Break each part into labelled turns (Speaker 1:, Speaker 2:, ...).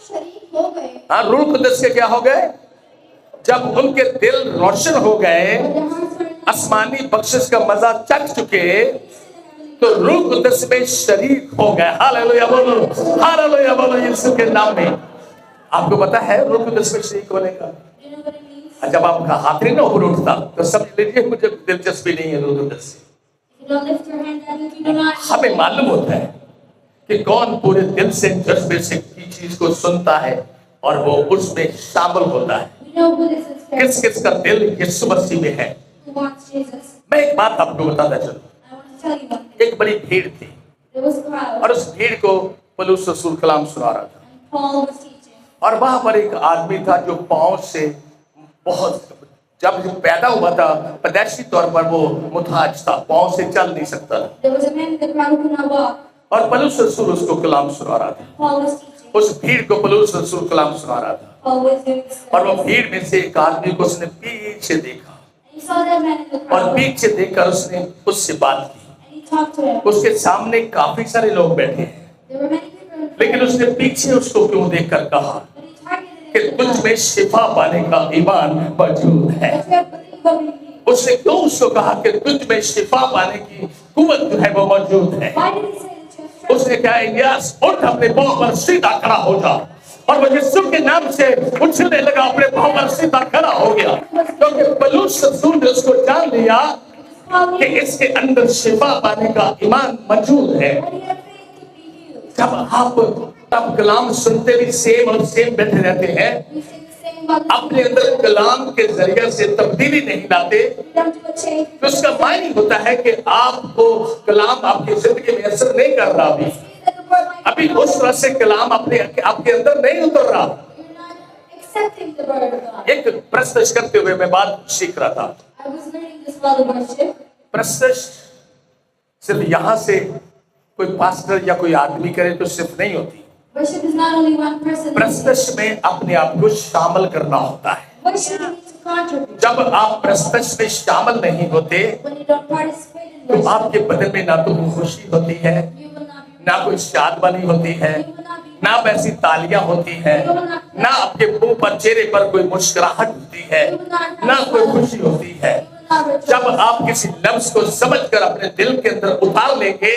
Speaker 1: शरीक हो गए,
Speaker 2: हाँ, रूह कुदस के क्या हो गए? जब उनके दिल रोशन हो गए, आसमानी बख्शिश का मजा चख चुके, तो रूह कुदस में शरीक हो गए। हालेलुया बोलो, हालेलुया बोलो यीशु के नाम में। आपको पता है रूह कुदस में शरीक होने का?
Speaker 1: you know what it means?
Speaker 2: जब आपका हाथ नहीं ना ऊपर उठता तो समझ लीजिए मुझे दिलचस्पी नहीं है रूह कुदस से।
Speaker 1: If you don't lift your hand, that means you do not.
Speaker 2: हमें मालूम होता है कि कौन पूरे दिल से जज्बे से की चीज को सुनता है और वो उसमें शामिल होता है।
Speaker 1: We know who this is
Speaker 2: किस
Speaker 1: for,
Speaker 2: किस का दिल यीशु मसीह में है।
Speaker 1: who wants Jesus.
Speaker 2: मैं एक बात आपको बताता चलूं।
Speaker 1: I want to tell you one thing.
Speaker 2: एक बड़ी भीड़ थी
Speaker 1: There was a crowd,
Speaker 2: और उस भीड़ को पौलुस रसूल कलाम सुना रहा था,
Speaker 1: and Paul was teaching.
Speaker 2: और वहां पर एक आदमी था जो पांव से बहुत, जब पैदा हुआ था पैदाइशी तौर पर वो मुताज था, पांव से चल नहीं सकता था।
Speaker 1: There was a man in the crowd who could not walk.
Speaker 2: और पौलुस रसूल उसको कलाम सुना रहा था।
Speaker 1: Paul was teaching.
Speaker 2: उस भीड़ को पौलुस रसूल कलाम सुना रहा था,
Speaker 1: Paul was doing this.
Speaker 2: और वो भीड़ में से एक आदमी को उसने पीछे देखा,
Speaker 1: And he saw that man in the
Speaker 2: और
Speaker 1: crowd,
Speaker 2: पीछे देखकर उसने उससे बात की।
Speaker 1: and he talked to him.
Speaker 2: उसके सामने काफी सारे लोग बैठे हैं,
Speaker 1: There were many people in the
Speaker 2: लेकिन
Speaker 1: crowd,
Speaker 2: उसने पीछे उसको क्यों देखकर कहा
Speaker 1: but he targeted
Speaker 2: कि
Speaker 1: him.
Speaker 2: तुझ में शिफा पाने का ईमान मौजूद है।
Speaker 1: But you have believed what we believe.
Speaker 2: उसने क्यों उसको कहा कि तुझ में शिफा पाने की कुव्वत जो है वो मौजूद है?
Speaker 1: Why did he say that you have strength?
Speaker 2: उसने कहा इलियास उठ, अपने पांव पर सीधा खड़ा हो जा, और वो यीशु के नाम से उछलने लगा, अपने पांव पर सीधा खड़ा हो गया, क्योंकि पौलुस रसूल ने उसको जान लिया
Speaker 1: Paul
Speaker 2: कि
Speaker 1: knew
Speaker 2: इसके अंदर शिफा पाने का ईमान मौजूद है।
Speaker 1: that he had faith to be healed.
Speaker 2: जब आप कलाम सुनते भी सेम और सेम बैठे रहते हैं,
Speaker 1: We say the same about
Speaker 2: अपने अंदर कलाम के जरिए से तब्दीली नहीं लाते,
Speaker 1: we don't do a change.
Speaker 2: तो उसका मायने होता है कि आपको कलाम आपकी जिंदगी में असर नहीं कर रहा। अभी
Speaker 1: That the word might
Speaker 2: अभी उस तरह से कलाम अपने आपके अंदर नहीं उतर रहा।
Speaker 1: you're not accepting the word of God.
Speaker 2: एक प्रश्न करते हुए मैं बात सीख रहा था।
Speaker 1: I was learning this while the worship.
Speaker 2: प्रश्न सिर्फ यहाँ से कोई पास्टर या कोई आदमी करे तो सिर्फ नहीं होती।
Speaker 1: Worship is not only one person.
Speaker 2: प्रश्न में अपने आप को शामिल करना होता है।
Speaker 1: Worship you need to contribute.
Speaker 2: जब आप प्रश्न में शामिल नहीं होते
Speaker 1: When you don't participate in
Speaker 2: तो
Speaker 1: worship,
Speaker 2: आपके बदन में ना तो खुशी होती है,
Speaker 1: you will not be.
Speaker 2: ना कोई शादबानी होती है,
Speaker 1: You will not be.
Speaker 2: ना वैसी तालियां होती है, ना आपके मुंह पर चेहरे पर कोई मुस्कुराहट होती है, ना कोई खुशी होती है।
Speaker 1: You will not rejoice.
Speaker 2: जब आप किसी लफ्ज को समझकर अपने दिल के अंदर उतार लेंगे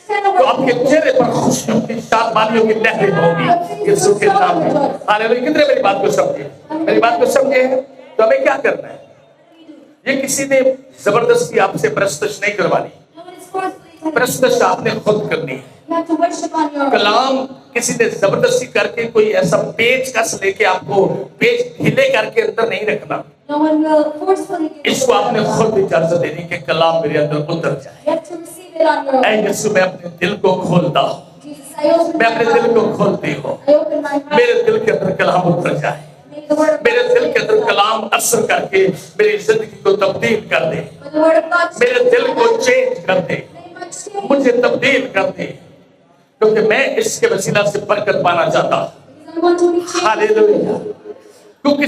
Speaker 1: When you understand the
Speaker 2: तो
Speaker 1: word,
Speaker 2: आपके चेहरे पर खुशियों की शादबानियों की लहरें होगी यीशु के नाम में। हालेलुया। कितने मेरी बात को समझे? मेरी बात को समझे? तो हमें क्या करना है? ये किसी ने जबरदस्ती आपसे प्रस्तुत नहीं करवानी,
Speaker 1: no one is forcefully.
Speaker 2: प्रस्तुत आपने खुद करनी है।
Speaker 1: You have to worship on your own.
Speaker 2: कलाम किसी ने जबरदस्ती करके कोई ऐसा पेच कस लेके आपको पेच ढीले करके अंदर नहीं रखना।
Speaker 1: No one will forcefully give you.
Speaker 2: इसको आपने खुद इजाजत देनी कि कलाम मेरे अंदर उतर जाए।
Speaker 1: You have to receive it on your
Speaker 2: I
Speaker 1: own.
Speaker 2: यीशु मैं अपने दिल को खोलता हूँ,
Speaker 1: Jesus, I open
Speaker 2: मैं
Speaker 1: my
Speaker 2: अपने दिल को
Speaker 1: heart.
Speaker 2: खोलती हूँ,
Speaker 1: I open my heart.
Speaker 2: मेरे दिल के अंदर कलाम उतर जाए,
Speaker 1: May the word of
Speaker 2: मेरे
Speaker 1: God
Speaker 2: दिल के अंदर
Speaker 1: change my life.
Speaker 2: कलाम असर करके मेरी जिंदगी को तब्दील कर दे,
Speaker 1: May the word of God
Speaker 2: मेरे
Speaker 1: change
Speaker 2: दिल
Speaker 1: my
Speaker 2: को
Speaker 1: life.
Speaker 2: चेंज कर दे,
Speaker 1: May much change.
Speaker 2: मुझे तब्दील कर दे, क्योंकि मैं इसके वसीला से बरकत पाना चाहता हूँ।
Speaker 1: Because I want to be changed.
Speaker 2: Hallelujah. क्योंकि